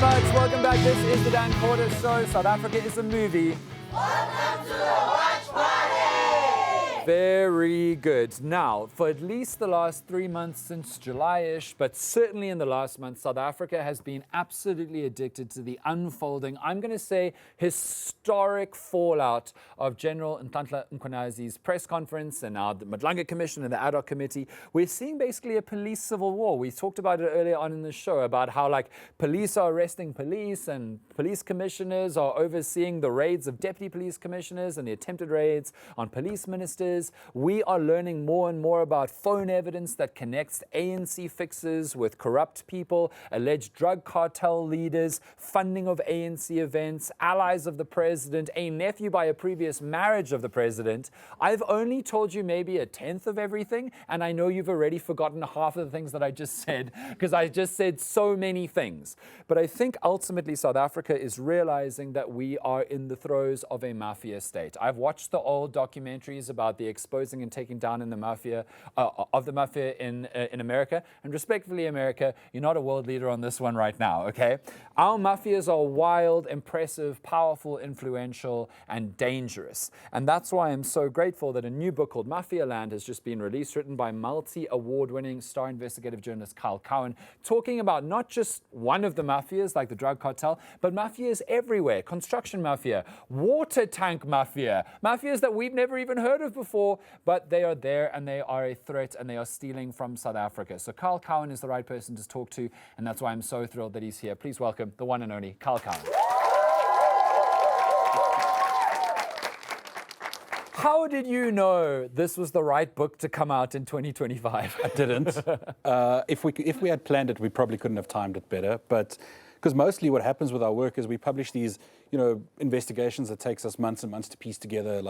much. Welcome back. This is the Dan Porter Show. South Africa is a movie. Welcome to the watch party! Very good. Now, for at least the last 3 months since July-ish, but certainly in the last month, South Africa has been absolutely addicted to the unfolding, I'm going to say, historic fallout of General Nhlanhla Mkhwenazi's press conference and now the Madlanga Commission and the ad hoc committee. We're seeing basically a police civil war. We talked about it earlier on in the show about how police are arresting police and police commissioners are overseeing the raids of deputy police commissioners and the attempted raids on police ministers. We are learning more and more about phone evidence that connects ANC fixers with corrupt people, alleged drug cartel leaders, funding of ANC events, allies of the president, a nephew by a previous marriage of the president. I've only told you maybe a tenth of everything, and I know you've already forgotten half of the things that I just said, because I just said so many things. But I think ultimately South Africa is realizing that we are in the throes of a mafia state. I've watched the old documentaries about the exposing and taking down in the mafia of the mafia in America. And respectfully, America, you're not a world leader on this one right now, okay? Our mafias are wild, impressive, powerful, influential, and dangerous. And that's why I'm so grateful that a new book called Mafia Land has just been released, written by multi-award-winning star investigative journalist Kyle Cowan, talking about not just one of the mafias, like the drug cartel, but mafias everywhere. Construction mafia, water tank mafia, mafias that we've never even heard of before, but they are there and they are a threat and they are stealing from South Africa. So Kyle Cowan is the right person to talk to, and that's why I'm so thrilled that he's here. Please welcome the one and only Kyle Cowan. How did you know this was the right book to come out in 2025? I didn't. If we had planned it, we probably couldn't have timed it better. But because mostly what happens with our work is we publish these, investigations that takes us months and months to piece together,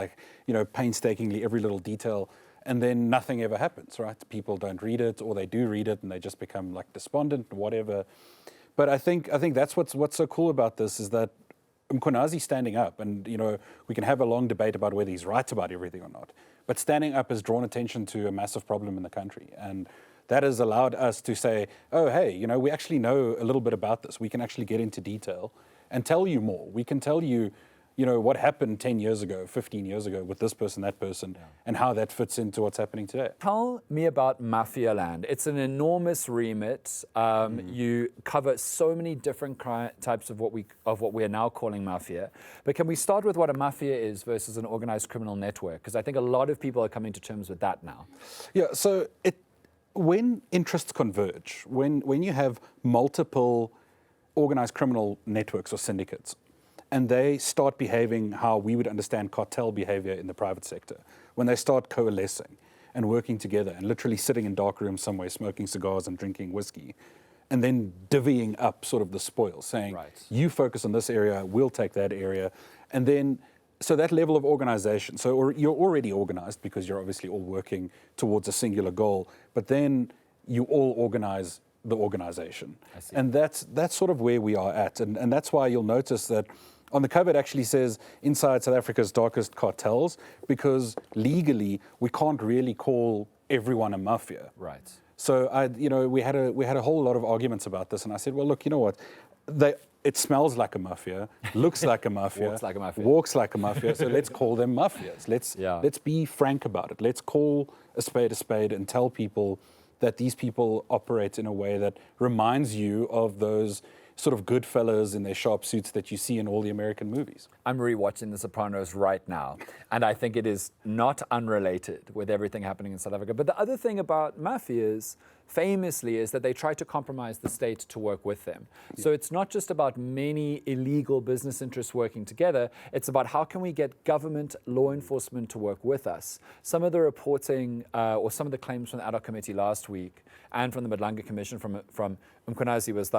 painstakingly every little detail, and then nothing ever happens, right? People don't read it, or they do read it and they just become despondent or whatever. But I think that's what's so cool about this is that Mkhwenazi standing up, and we can have a long debate about whether he's right about everything or not, but standing up has drawn attention to a massive problem in the country, and that has allowed us to say, oh, hey, we actually know a little bit about this. We can actually get into detail and tell you more. We can tell you, what happened 10 years ago, 15 years ago with this person, that person, and how that fits into what's happening today. Tell me about Mafia Land. It's an enormous remit. You cover so many different types of what we are now calling mafia. But can we start with what a mafia is versus an organized criminal network? Because I think a lot of people are coming to terms with that now. Yeah, so when interests converge, when you have multiple organized criminal networks or syndicates, and they start behaving how we would understand cartel behavior in the private sector, when they start coalescing and working together and literally sitting in dark rooms somewhere, smoking cigars and drinking whiskey, and then divvying up sort of the spoils, saying, you focus on this area, we'll take that area. And then, so that level of organization, so you're already organized because you're obviously all working towards a singular goal, but then you all organize the organization. And that's sort of where we are at. And that's why you'll notice that on the cover it actually says inside South Africa's darkest cartels, because legally we can't really call everyone a mafia. Right. So we had a whole lot of arguments about this, and I said, well, look, you know what? It smells like a mafia, looks like a mafia, walks like a mafia. So let's call them mafias. Let's be frank about it. Let's call a spade and tell people that these people operate in a way that reminds you of those sort of good fellas in their sharp suits that you see in all the American movies. I'm rewatching The Sopranos right now, and I think it is not unrelated with everything happening in South Africa. But the other thing about mafias, famously, is that they try to compromise the state to work with them. So it's not just about many illegal business interests working together, it's about how can we get government, law enforcement to work with us. Some of the reporting, or some of the claims from the ad hoc committee last week, and from the Madlanga Commission from Mkhwenazi was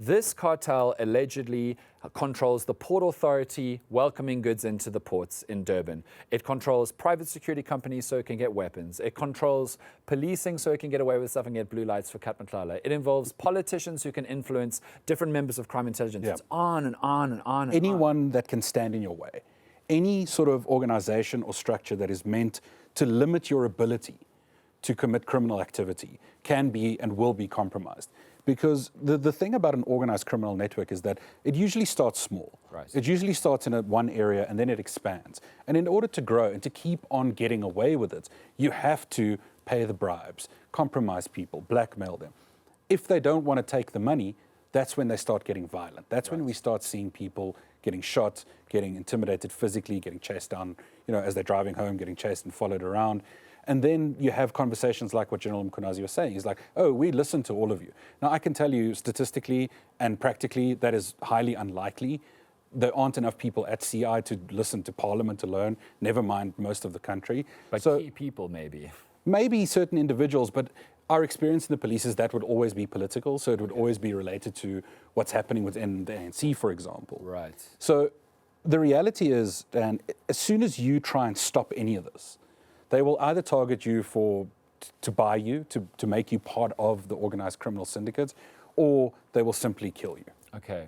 this cartel allegedly controls the Port Authority welcoming goods into the ports in Durban. It controls private security companies so it can get weapons. It controls policing so it can get away with stuff and get blue lights for Kat Matlala. It involves politicians who can influence different members of crime intelligence. It's on and on and on and Anyone that can stand in your way. Any sort of organization or structure that is meant to limit your ability to commit criminal activity can be and will be compromised. Because the thing about an organized criminal network is that it usually starts small. Right. It usually starts in one area and then it expands. And in order to grow and to keep on getting away with it, you have to pay the bribes, compromise people, blackmail them. If they don't want to take the money, that's when they start getting violent. That's when we start seeing people getting shot, getting intimidated physically, getting chased down, as they're driving home, getting chased and followed around. And then you have conversations like what General Mkhunazi was saying. He's like, oh, we listen to all of you. Now, I can tell you statistically and practically that is highly unlikely. There aren't enough people at CI to listen to Parliament alone, never mind most of the country. But key people, maybe. Maybe certain individuals, but our experience in the police is that would always be political, so it would always be related to what's happening within the ANC, for example. Right. So the reality is, Dan, as soon as you try and stop any of this, they will either target you to buy you, to make you part of the organized criminal syndicates, or they will simply kill you. Okay.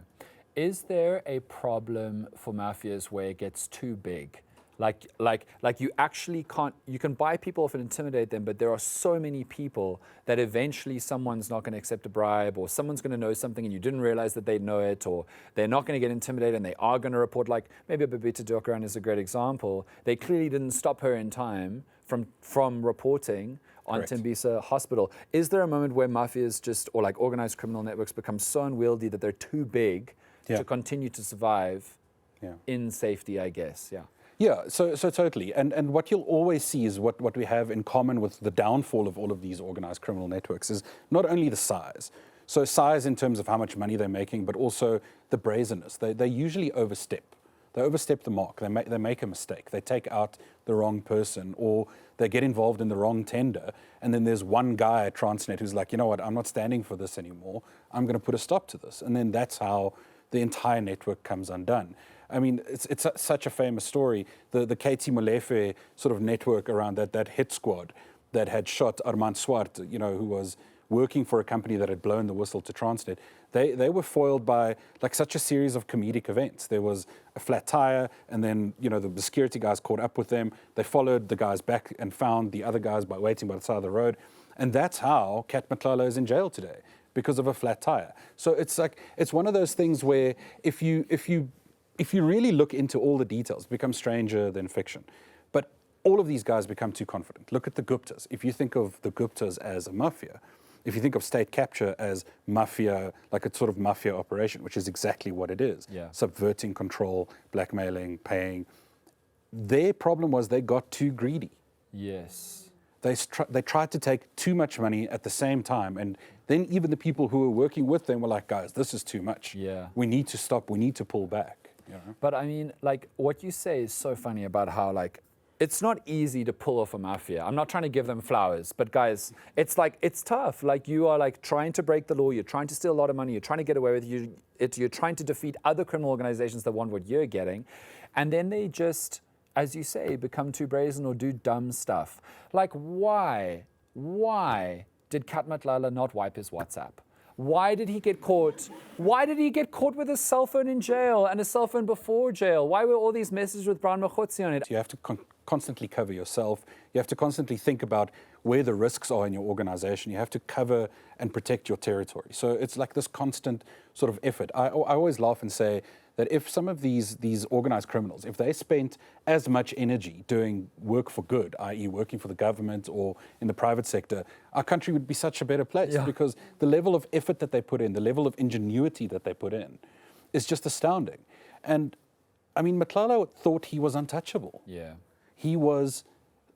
Is there a problem for mafias where it gets too big? Like you actually can't, you can buy people off and intimidate them, but there are so many people that eventually someone's not going to accept a bribe, or someone's going to know something and you didn't realize that they know it, or they're not going to get intimidated and they are going to report. Like maybe Babita Deokaran is a great example. They clearly didn't stop her in time from reporting on Correct. Tembisa Hospital. Is there a moment where mafias or like organized criminal networks become so unwieldy that they're too big to continue to survive in safety, I guess? Yeah. Yeah, so totally. And what you'll always see is what we have in common with the downfall of all of these organized criminal networks is not only the size. So size in terms of how much money they're making, but also the brazenness. They usually overstep. They overstep the mark. They make a mistake. They take out the wrong person, or they get involved in the wrong tender. And then there's one guy at Transnet who's like, you know what, I'm not standing for this anymore. I'm going to put a stop to this. And then that's how the entire network comes undone. I mean, it's such a famous story. The Katie Molefe sort of network around that hit squad that had shot Armand Swart, who was working for a company that had blown the whistle to Transnet. They were foiled by like such a series of comedic events. There was a flat tire, and then the security guys caught up with them. They followed the guys back and found the other guys by waiting by the side of the road, and that's how Kat Matlala is in jail today, because of a flat tire. So it's one of those things where if you really look into all the details, it becomes stranger than fiction. But all of these guys become too confident. Look at the Guptas. If you think of the Guptas as a mafia, if you think of state capture as mafia, like a sort of mafia operation, which is exactly what it is, subverting control, blackmailing, paying, their problem was they got too greedy. Yes. They tried to take too much money at the same time, and then even the people who were working with them were like, guys, this is too much. Yeah. We need to stop. We need to pull back. But I mean, like, what you say is so funny about how, like, it's not easy to pull off a mafia. I'm not trying to give them flowers, but guys, it's like, it's tough. Like, you are like trying to break the law, you're trying to steal a lot of money, you're trying to get away with it, you're trying to defeat other criminal organizations that want what you're getting. And then they just, as you say, become too brazen or do dumb stuff. Like, why did Kat Matlala not wipe his WhatsApp? Why did he get caught? Why did he get caught with a cell phone in jail and a cell phone before jail? Why were all these messages with Brian Makhotsi on it? You have to constantly cover yourself. You have to constantly think about where the risks are in your organization. You have to cover and protect your territory. So it's like this constant sort of effort. I always laugh and say that if some of these organized criminals, if they spent as much energy doing work for good, i.e. working for the government or in the private sector, our country would be such a better place, because the level of effort that they put in, the level of ingenuity that they put in is just astounding. And I mean, Matlala thought he was untouchable. Yeah. He was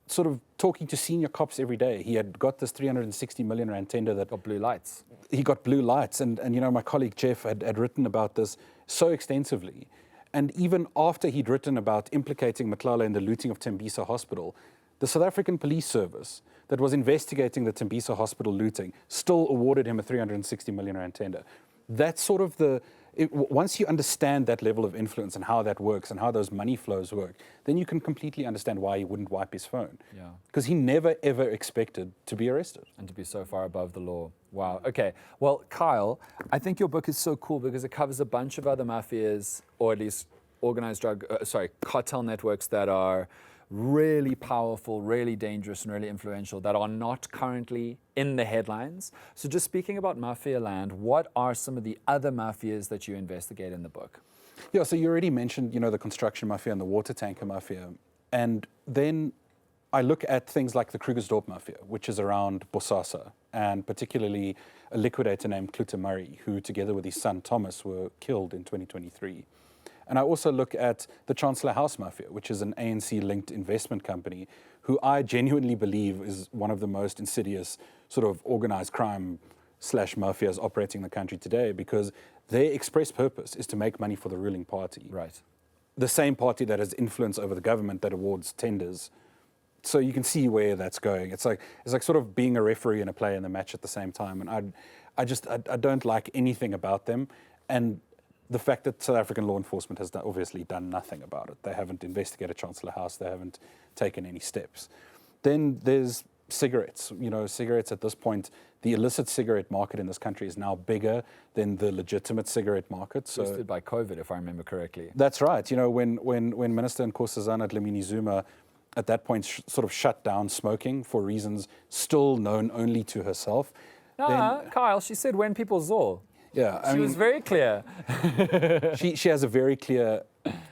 sort of talking to senior cops every day. He had got this 360 million rand tender that got blue lights. He got blue lights. And my colleague Jeff had written about this so extensively. And even after he'd written about implicating Matlala in the looting of Tembisa Hospital, the South African Police Service that was investigating the Tembisa Hospital looting still awarded him a 360 million rand tender. That's sort of once you understand that level of influence and how that works and how those money flows work, then you can completely understand why he wouldn't wipe his phone. Yeah. Because he never, ever expected to be arrested. And to be so far above the law. Wow. Okay. Well, Kyle, I think your book is so cool because it covers a bunch of other mafias, or at least organized cartel networks that are really powerful, really dangerous, and really influential that are not currently in the headlines. So just speaking about Mafia Land, what are some of the other mafias that you investigate in the book? Yeah, so you already mentioned, the construction mafia and the water tanker mafia. And then I look at things like the Krugersdorp mafia, which is around Bosasa, and particularly a liquidator named Clute Murray, who together with his son Thomas were killed in 2023. And I also look at the Chancellor House Mafia, which is an ANC-linked investment company, who I genuinely believe is one of the most insidious sort of organized crime / mafias operating in the country today, because their express purpose is to make money for the ruling party. Right. The same party that has influence over the government that awards tenders. So you can see where that's going. It's like sort of being a referee and a player in the match at the same time. And I don't like anything about them. And the fact that South African law enforcement has obviously done nothing about it. They haven't investigated Chancellor House. They haven't taken any steps. Then there's cigarettes. Cigarettes at this point, the illicit cigarette market in this country is now bigger than the legitimate cigarette market. So Boosted by COVID, if I remember correctly. That's right. When Minister Nkosazana Dlamini Zuma at that point sort of shut down smoking for reasons still known only to herself. Kyle, she said when people saw. Yeah, She was very clear. she has a very clear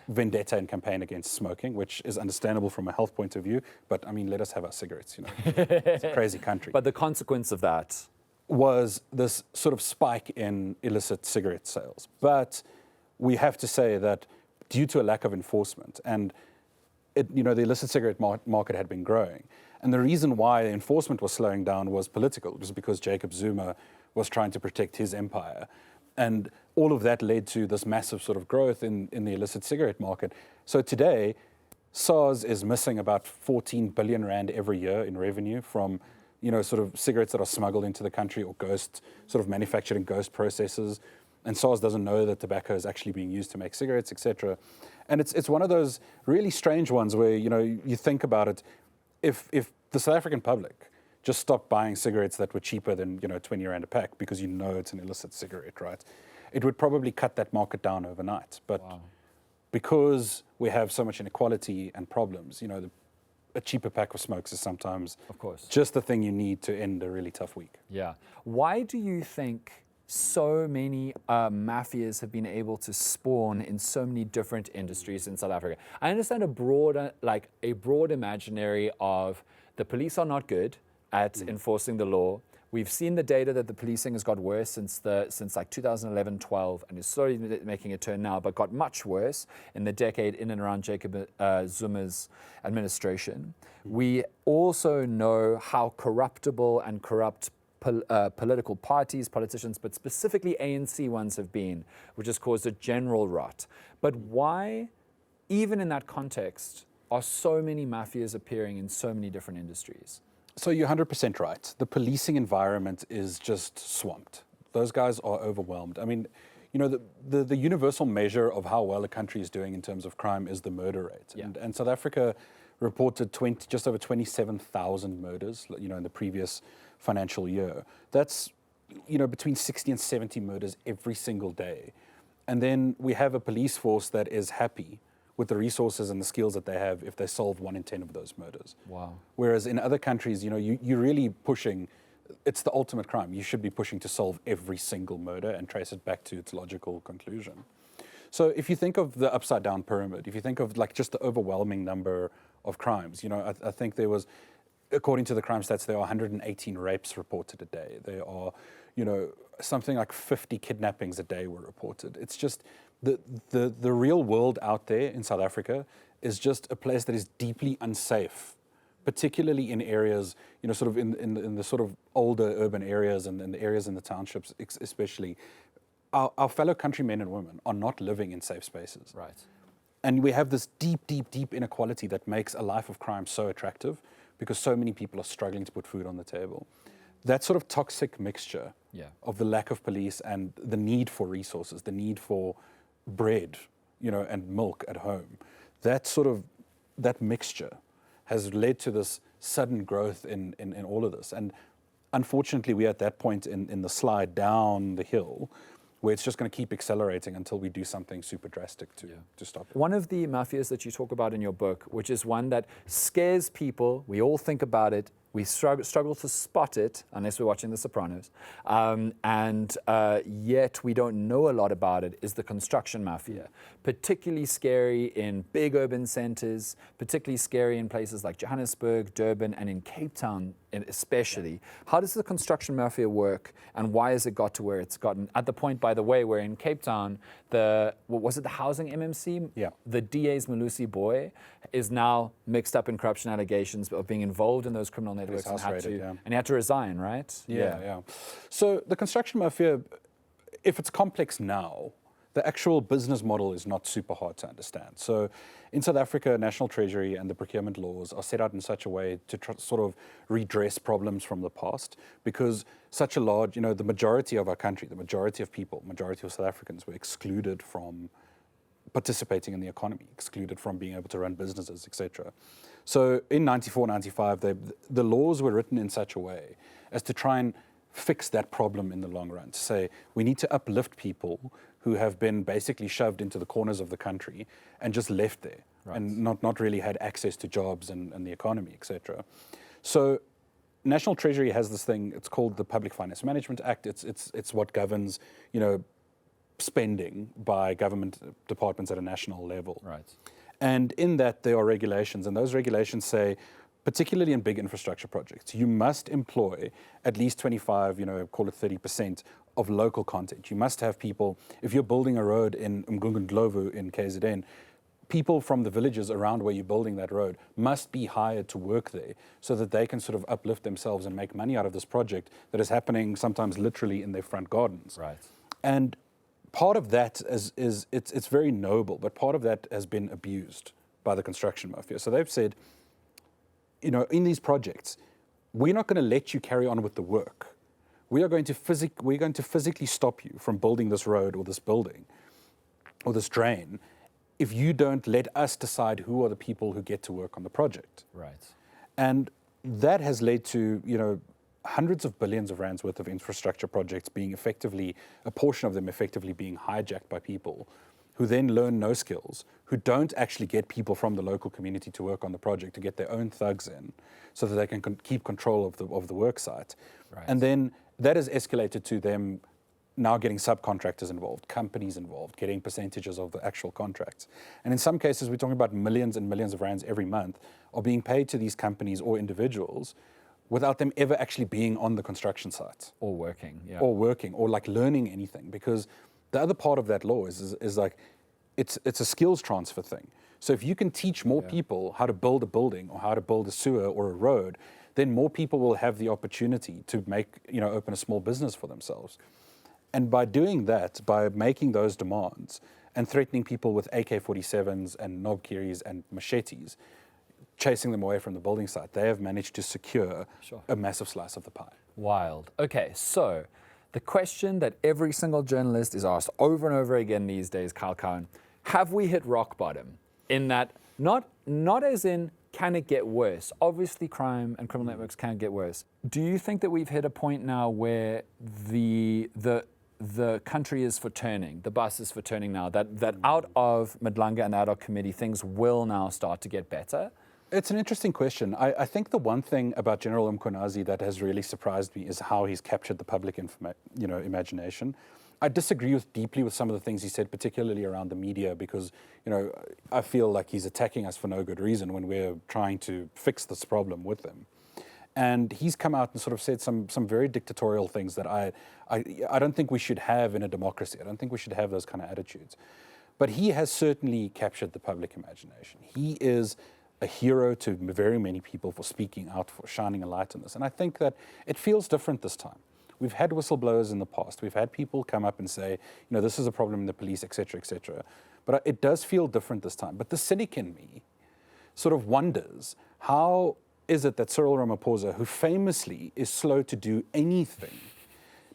vendetta and campaign against smoking, which is understandable from a health point of view. But let us have our cigarettes. It's a crazy country. But the consequence of that was this sort of spike in illicit cigarette sales. But we have to say that due to a lack of enforcement, and the illicit cigarette market had been growing, and the reason why enforcement was slowing down was political. It was because Jacob Zuma was trying to protect his empire. And all of that led to this massive sort of growth in the illicit cigarette market. So today, SARS is missing about 14 billion rand every year in revenue from, sort of cigarettes that are smuggled into the country or sort of manufactured in ghost processes. And SARS doesn't know that tobacco is actually being used to make cigarettes, etc. And it's one of those really strange ones where, you think about it, if the South African public just stopped buying cigarettes that were cheaper than 20 rand a pack because it's an illicit cigarette, right? It would probably cut that market down overnight. But because we have so much inequality and problems, a cheaper pack of smokes is sometimes, of course, just the thing you need to end a really tough week. Yeah. Why do you think so many mafias have been able to spawn in so many different industries in South Africa? I understand a broad imaginary of the police are not good at enforcing the law. We've seen the data that the policing has got worse since like 2011-12, and is slowly making a turn now, but got much worse in the decade in and around Jacob Zuma's administration. We also know how corruptible and corrupt political parties, politicians, but specifically ANC ones have been, which has caused a general rot. But why, even in that context, are so many mafias appearing in so many different industries? So you're 100% right. The policing environment is just swamped. Those guys are overwhelmed. I mean, the universal measure of how well a country is doing in terms of crime is the murder rate. Yeah. And South Africa reported just over 27,000 murders, in the previous financial year. That's, between 60 and 70 murders every single day. And then we have a police force that is happy with the resources and the skills that they have if they solve 1 in 10 of those murders. Wow. Whereas in other countries, you're really pushing, it's the ultimate crime. You should be pushing to solve every single murder and trace it back to its logical conclusion. So if you think of the upside down pyramid, if you think of just the overwhelming number of crimes, I think there was, according to the crime stats, there are 118 rapes reported a day. There are, something like 50 kidnappings a day were reported. It's just the real world out there in South Africa is just a place that is deeply unsafe, particularly in areas, sort of in the sort of older urban areas and the areas in the townships especially. Our fellow countrymen and women are not living in safe spaces. Right. And we have this deep inequality that makes a life of crime so attractive because so many people are struggling to put food on the table. That sort of toxic mixture of the lack of police and the need for resources, the need for bread, and milk at home, that mixture has led to this sudden growth in all of this. And unfortunately, we're at that point in the slide down the hill where it's just going to keep accelerating until we do something super drastic to stop it. One of the mafias that you talk about in your book, which is one that scares people, we all think about it, we struggle to spot it, unless we're watching The Sopranos, and yet we don't know a lot about it, is the construction mafia. Particularly scary in big urban centers, particularly scary in places like Johannesburg, Durban, and in Cape Town especially. How does the construction mafia work, and why has it got to where it's gotten? At the point, by the way, where in Cape Town, was it the housing MMC? Yeah. The DA's Malusi boy is now mixed up in corruption allegations of being involved in those criminal networks and he had to resign, right? Yeah. So the construction mafia, if it's complex now, the actual business model is not super hard to understand. So in South Africa, National Treasury and the procurement laws are set out in such a way to sort of redress problems from the past, because such a large, the majority of our country, the majority of people, majority of South Africans were excluded from participating in the economy, excluded from being able to run businesses, etc. So in 94, 95, the laws were written in such a way as to try and fix that problem in the long run, to say we need to uplift people who have been basically shoved into the corners of the country and just left there, and not really had access to jobs and the economy, etc. So National Treasury has this thing, it's called the Public Finance Management Act. It's what governs, spending by government departments at a national level. Right. And in that there are regulations, and those regulations say, particularly in big infrastructure projects, you must employ at least 25, call it 30% of local content. You must have people, if you're building a road in Mgungundlovu in KZN, people from the villages around where you're building that road must be hired to work there so that they can sort of uplift themselves and make money out of this project that is happening sometimes literally in their front gardens. Right. And part of that is it's very noble, but part of that has been abused by the construction mafia. So they've said, in these projects, we're not going to let you carry on with the work. We're going to physically stop you from building this road or this building or this drain if you don't let us decide who are the people who get to work on the project. Right. And that has led to, hundreds of billions of rands worth of infrastructure projects being effectively, a portion of them effectively being hijacked by people who then learn no skills, who don't actually get people from the local community to work on the project, to get their own thugs in so that they can keep control of the work site. Right. And then that has escalated to them now getting subcontractors involved, companies involved, getting percentages of the actual contracts. And in some cases, we're talking about millions and millions of rands every month are being paid to these companies or individuals without them ever actually being on the construction site. Or working, or like learning anything. Because the other part of that law is like, it's a skills transfer thing. So if you can teach more people how to build a building or how to build a sewer or a road, then more people will have the opportunity to open a small business for themselves. And by doing that, by making those demands and threatening people with AK-47s and knobkiris and machetes, chasing them away from the building site, they have managed to secure a massive slice of the pie. Wild. Okay, so the question that every single journalist is asked over and over again these days, Kyle Cowan, have we hit rock bottom? In that, not as in, can it get worse? Obviously, crime and criminal networks can get worse. Do you think that we've hit a point now where the country is for turning, the bus is for turning now, that out of Madlanga and the ad hoc committee, things will now start to get better? It's an interesting question. I think the one thing about General Mkhwanazi that has really surprised me is how he's captured the public imagination. I disagree deeply with some of the things he said, particularly around the media, because I feel like he's attacking us for no good reason when we're trying to fix this problem with them. And he's come out and sort of said some very dictatorial things that I don't think we should have in a democracy. I don't think we should have those kind of attitudes. But he has certainly captured the public imagination. He is a hero to very many people for speaking out, for shining a light on this. And I think that it feels different this time. We've had whistleblowers in the past. We've had people come up and say, this is a problem in the police, et cetera, et cetera. But it does feel different this time. But the cynic in me sort of wonders, how is it that Cyril Ramaphosa, who famously is slow to do anything,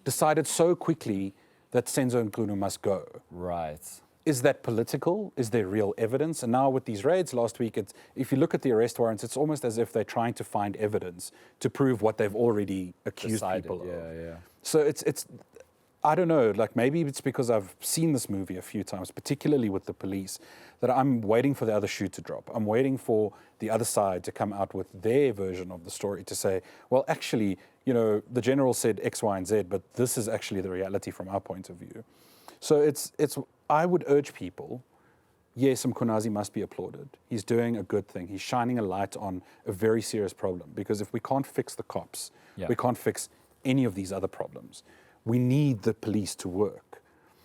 decided so quickly that Senzo Mkhunu must go? Right. Is that political? Is there real evidence? And now with these raids last week, if you look at the arrest warrants, it's almost as if they're trying to find evidence to prove what they've already accused people of. Yeah. So I don't know, like maybe it's because I've seen this movie a few times, particularly with the police, that I'm waiting for the other shoe to drop. I'm waiting for the other side to come out with their version of the story to say, well, actually, you know, the general said X, Y, and Z, but this is actually the reality from our point of view. So I would urge people, yes, Mkhwanazi must be applauded. He's doing a good thing. He's shining a light on a very serious problem, because if we can't fix the cops, we can't fix any of these other problems. We need the police to work.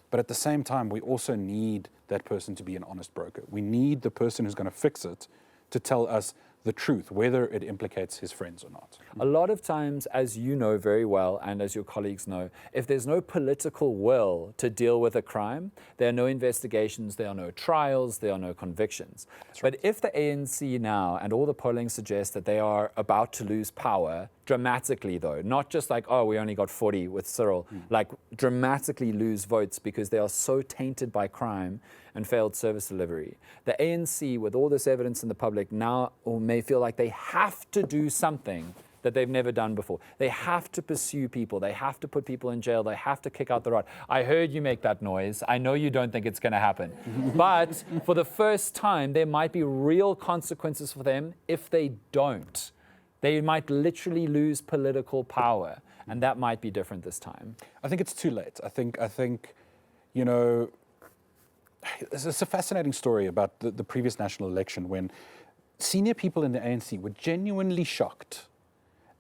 But at the same time, we also need that person to be an honest broker. We need the person who's going to fix it to tell us the truth, whether it implicates his friends or not. A lot of times, as you know very well, and as your colleagues know, if there's no political will to deal with a crime, there are no investigations, there are no trials, there are no convictions. But if the ANC now, and all the polling suggests that they are about to lose power, dramatically though, not just like, oh, we only got 40 with Cyril, like dramatically lose votes because they are so tainted by crime and failed service delivery. The ANC, with all this evidence in the public now, or may feel like they have to do something that they've never done before. They have to pursue people. They have to put people in jail. They have to kick out the rod. I heard you make that noise. I know you don't think it's going to happen. But for the first time, there might be real consequences for them if they don't. They might literally lose political power. And that might be different this time. I think it's too late. I think, you know, it's a fascinating story about the previous national election when senior people in the ANC were genuinely shocked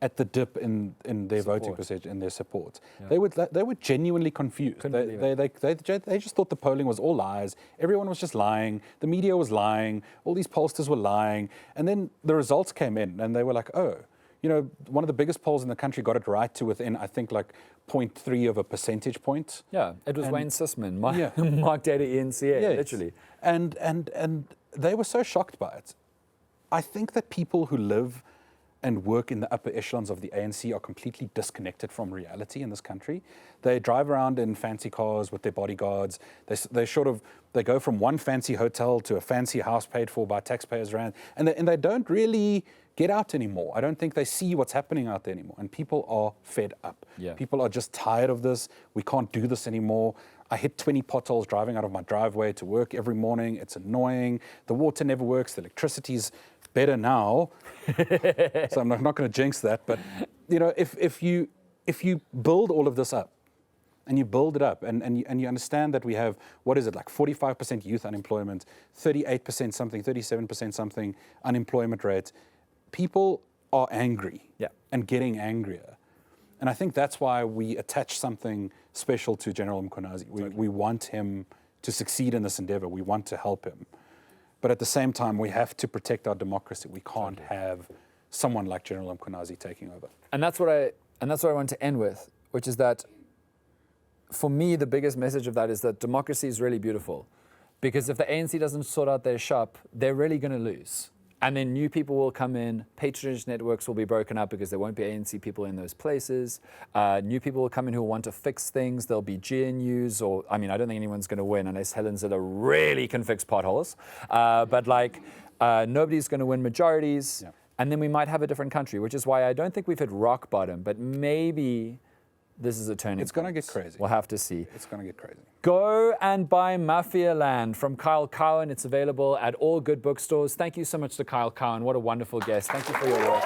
at the dip in their voting percentage, in their support. Yeah. They were genuinely confused. They just thought the polling was all lies. Everyone was just lying. The media was lying. All these pollsters were lying. And then the results came in and they were like, oh, you know, one of the biggest polls in the country got it right to within, I think, like 0.3 of a percentage point. Yeah, it was Wayne Sussman, Mark Data eNCA, literally. And they were so shocked by it. I think that people who live and work in the upper echelons of the ANC are completely disconnected from reality in this country. They drive around in fancy cars with their bodyguards. They go from one fancy hotel to a fancy house paid for by taxpayers' rand, and they don't really get out anymore. I don't think they see what's happening out there anymore, and people are fed up. Yeah. People are just tired of this. We can't do this anymore. I hit 20 potholes driving out of my driveway to work every morning. It's annoying. The water never works. The electricity's better now. So I'm not going to jinx that. But you know, if you build all of this up, and you build it up, and you understand that we have, what is it, like 45% youth unemployment, 38% something, 37% something unemployment rate, people are angry and getting angrier. And I think that's why we attach something special to General Mkhwanazi. We want him to succeed in this endeavor. We want to help him. But at the same time, we have to protect our democracy. We can't have someone like General Mkhwanazi taking over. And that's what I want to end with, which is that for me, the biggest message of that is that democracy is really beautiful. Because if the ANC doesn't sort out their shop, they're really going to lose. And then new people will come in, patronage networks will be broken up because there won't be ANC people in those places. New people will come in who will want to fix things. There'll be GNUs, or, I mean, I don't think anyone's going to win unless Helen Ziller really can fix potholes. But nobody's going to win majorities. Yeah. And then we might have a different country, which is why I don't think we've hit rock bottom, but maybe this is a turning point. It's going to get crazy. We'll have to see. It's going to get crazy. Go and buy Mafia Land from Kyle Cowan. It's available at all good bookstores. Thank you so much to Kyle Cowan. What a wonderful guest. Thank you for your work.